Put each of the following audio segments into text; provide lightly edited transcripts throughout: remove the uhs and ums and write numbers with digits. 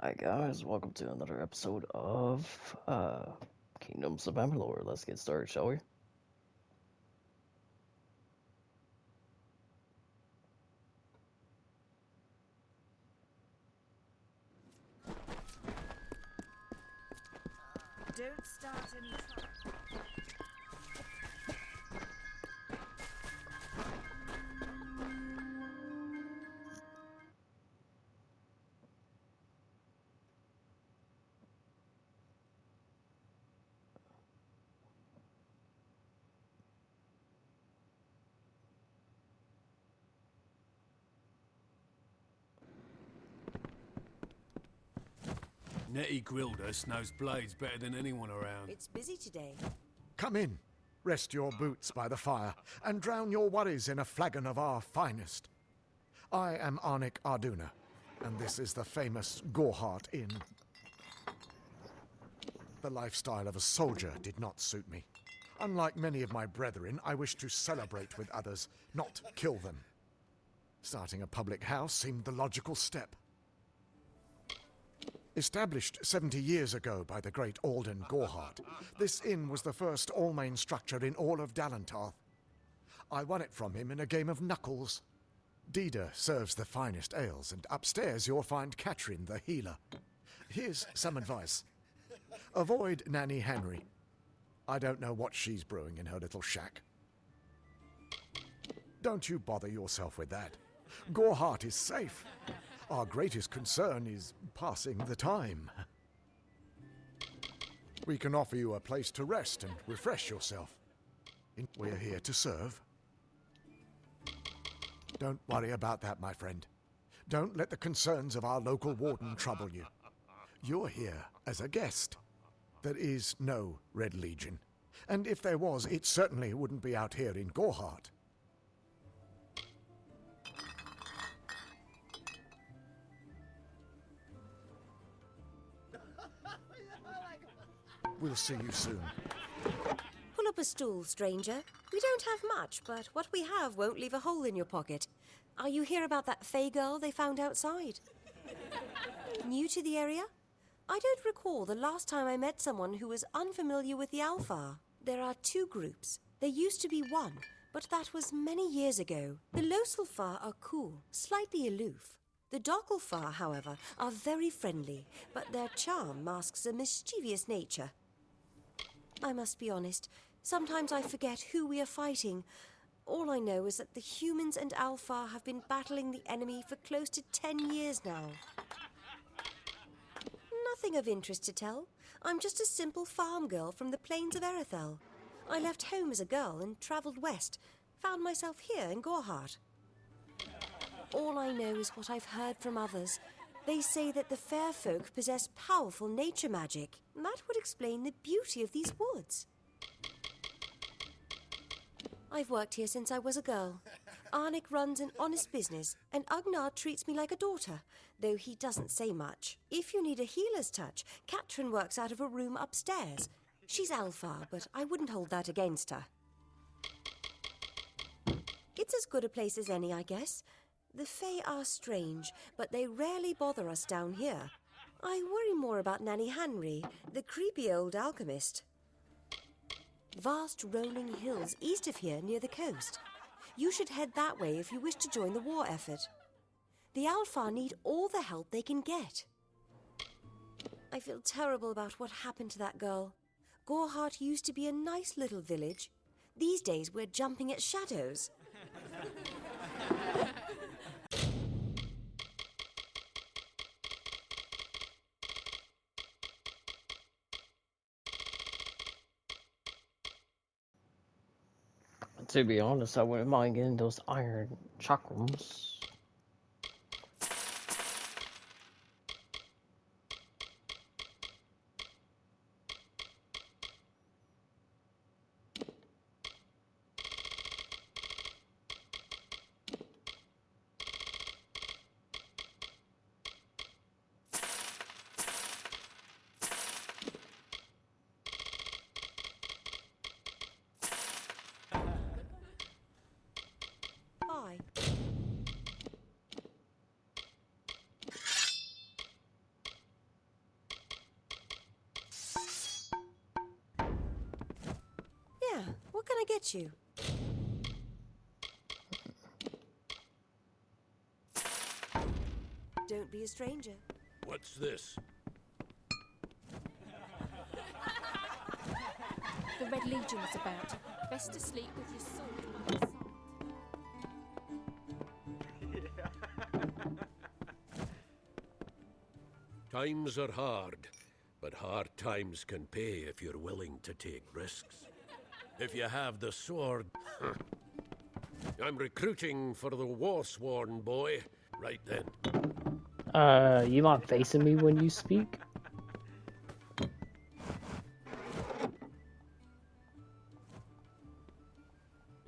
Hi guys, welcome to another episode of Kingdoms of Amalur. Let's get started, shall we? Don't start any trouble. Nettie Gwildus knows blades better than anyone around. It's busy today. Come in, rest your boots by the fire, and drown your worries in a flagon of our finest. I am Arnik Arduna, and this is the famous Gorhart Inn. The lifestyle of a soldier did not suit me. Unlike many of my brethren, I wish to celebrate with others, not kill them. Starting a public house seemed the logical step. Established 70 years ago by the great Alden Gorhart, this inn was the first all-main structure in all of Dalentarth. I won it from him in a game of knuckles. Dida serves the finest ales, and upstairs you'll find Katrin the healer. Here's some advice. Avoid Nanny Henry. I don't know what she's brewing in her little shack. Don't you bother yourself with that. Gorhart is safe. Our greatest concern is passing the time. We can offer you a place to rest and refresh yourself. We're here to serve. Don't worry about that, my friend. Don't let the concerns of our local warden trouble you. You're here as a guest. There is no Red Legion. And if there was, it certainly wouldn't be out here in Gorhart. We'll see you soon. Pull up a stool, stranger. We don't have much, but what we have won't leave a hole in your pocket. Are you here about that Fey girl they found outside? New to the area? I don't recall the last time I met someone who was unfamiliar with the Alpha. There are two groups. There used to be one, but that was many years ago. The Loselfar are cool, slightly aloof. The Dockelfar, however, are very friendly, but their charm masks a mischievous nature. I must be honest, sometimes I forget who we are fighting. All I know is that the humans and Alpha have been battling the enemy for close to 10 years now. Nothing of interest to tell. I'm just a simple farm girl from the plains of Erethel. I left home as a girl and travelled west, found myself here in Gorhart. All I know is what I've heard from others. They say that the fair folk possess powerful nature magic. That would explain the beauty of these woods. I've worked here since I was a girl. Arnik runs an honest business, and Ugnar treats me like a daughter, though he doesn't say much. If you need a healer's touch, Katrin works out of a room upstairs. She's Alpha, but I wouldn't hold that against her. It's as good a place as any, I guess. The Fae are strange, but they rarely bother us down here. I worry more about Nanny Henry, the creepy old alchemist. Vast rolling hills east of here near the coast. You should head that way if you wish to join the war effort. The Alpha need all the help they can get. I feel terrible about what happened to that girl. Gorhart used to be a nice little village. These days we're jumping at shadows. To be honest, I wouldn't mind getting those iron chakrams. can I get you? Don't be a stranger. What's this? The Red Legion is about. Best to sleep with your sword by your side. Times are hard, but hard times can pay if you're willing to take risks. If you have the sword... I'm recruiting for the Warsworn, boy. Right then. You mind facing me when you speak?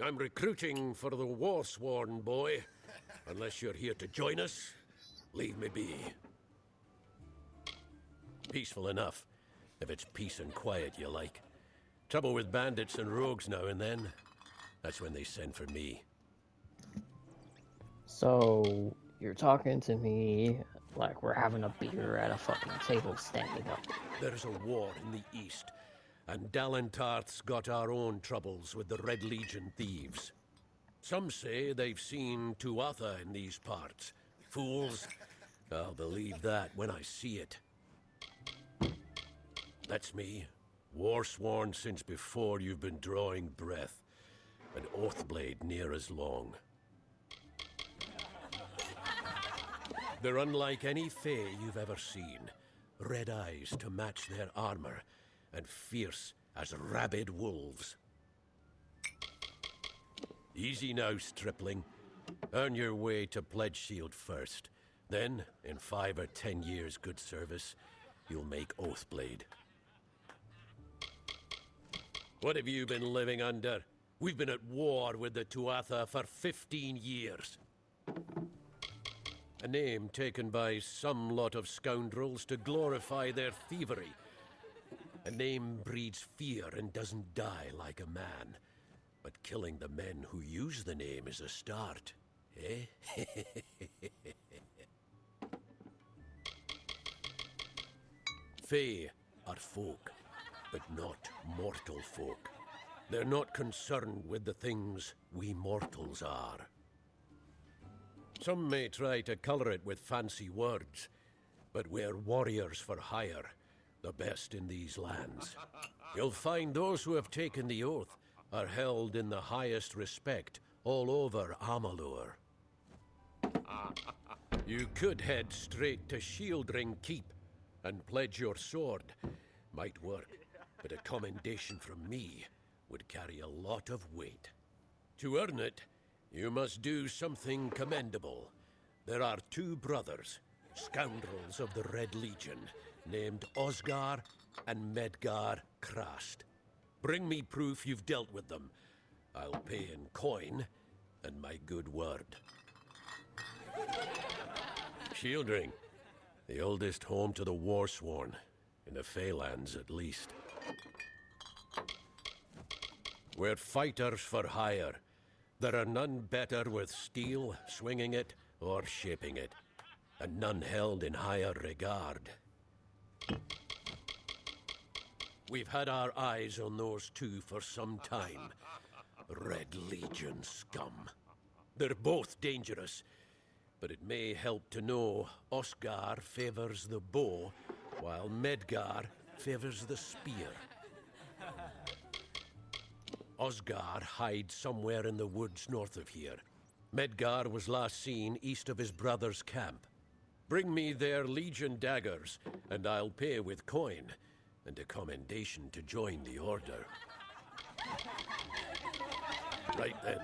I'm recruiting for the Warsworn, boy. Unless you're here to join us, leave me be. Peaceful enough, if it's peace and quiet you like. Trouble with bandits and rogues now and then. That's when they send for me. So, you're talking to me like we're having a beer at a fucking table standing up. There's a war in the east, and Dalentarth's got our own troubles with the Red Legion thieves. Some say they've seen Tuatha in these parts. Fools. I'll believe that when I see it. That's me, Warsworn since before you've been drawing breath, an Oathblade near as long. They're unlike any Fae you've ever seen. Red eyes to match their armor, and fierce as rabid wolves. Easy now, stripling. Earn your way to Pledge Shield first. Then, in 5 or 10 years' good service, you'll make Oathblade. What have you been living under? We've been at war with the Tuatha for 15 years. A name taken by some lot of scoundrels to glorify their thievery. A name breeds fear and doesn't die like a man. But killing the men who use the name is a start, eh? Fae are folk, but not mortal folk. They're not concerned with the things we mortals are. Some may try to color it with fancy words, but we're warriors for hire, the best in these lands. You'll find those who have taken the oath are held in the highest respect all over Amalur. You could head straight to Shieldring Keep and pledge your sword. Might work, but a commendation from me would carry a lot of weight. To earn it, you must do something commendable. There are 2 brothers, scoundrels of the Red Legion, named Osgar and Medgar Krast. Bring me proof you've dealt with them. I'll pay in coin and my good word. Shieldring, the oldest home to the Warsworn, in the Feylands at least. We're fighters for hire. There are none better with steel, swinging it, or shaping it, and none held in higher regard. We've had our eyes on those 2 for some time. Red Legion scum. They're both dangerous, but it may help to know Oscar favors the bow, while Medgar favors the spear. Osgar hides somewhere in the woods north of here. Medgar was last seen east of his brother's camp. Bring me their Legion daggers, and I'll pay with coin, and a commendation to join the order. Right then.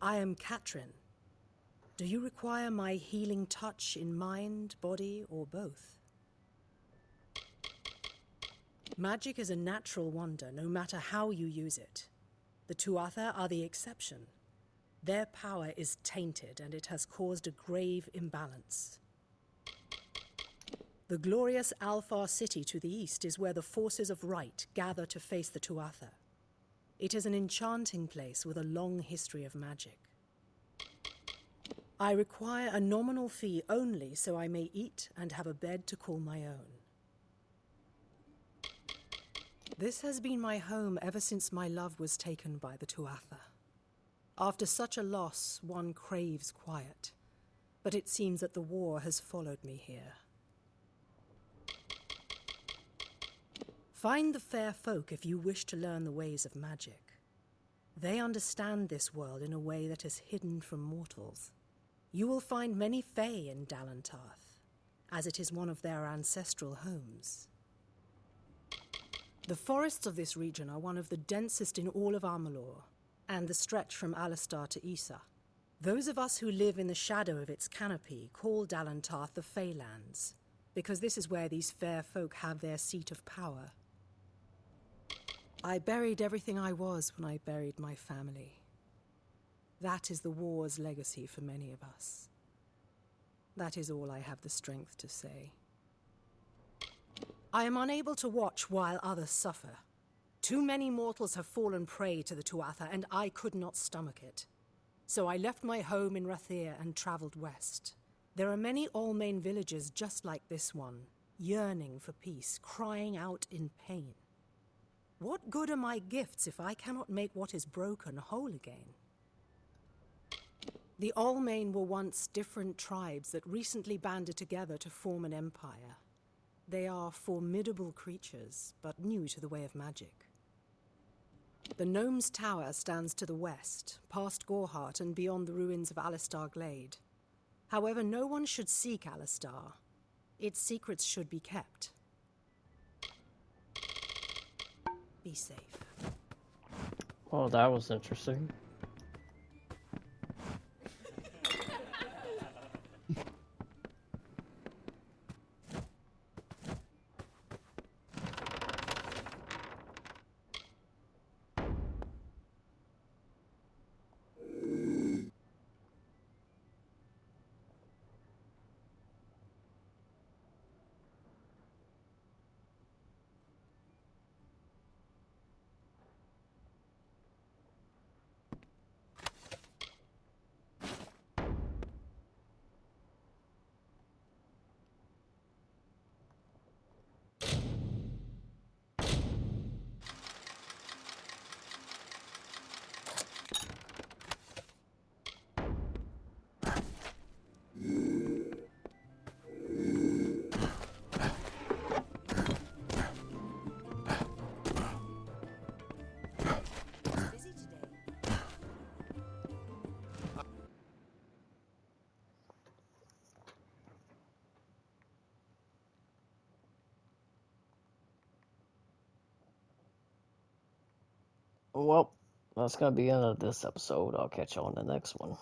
I am Katrin. Do you require my healing touch in mind, body, or both? Magic is a natural wonder, no matter how you use it. The Tuatha are the exception. Their power is tainted, and it has caused a grave imbalance. The glorious Alfar city to the east is where the forces of right gather to face the Tuatha. It is an enchanting place with a long history of magic. I require a nominal fee only so I may eat and have a bed to call my own. This has been my home ever since my love was taken by the Tuatha. After such a loss, one craves quiet, but it seems that the war has followed me here. Find the fair folk if you wish to learn the ways of magic. They understand this world in a way that is hidden from mortals. You will find many Fae in Dalantarth, as it is one of their ancestral homes. The forests of this region are one of the densest in all of Amalur, and the stretch from Alistar to Issa. Those of us who live in the shadow of its canopy call Dalantarth the Feylands, because this is where these fair folk have their seat of power. I buried everything I was when I buried my family. That is the war's legacy for many of us. That is all I have the strength to say. I am unable to watch while others suffer. Too many mortals have fallen prey to the Tuatha, and I could not stomach it. So I left my home in Rathir and traveled west. There are many Allmain villages just like this one, yearning for peace, crying out in pain. What good are my gifts if I cannot make what is broken whole again? The Allmain were once different tribes that recently banded together to form an empire. They are formidable creatures, but new to the way of magic. The Gnome's Tower stands to the west, past Gorhart and beyond the ruins of Alistar Glade. However, no one should seek Alistar. Its secrets should be kept. Be safe. Well, that was interesting. Busy today. Well, that's gonna be the end of this episode. I'll catch you on the next one.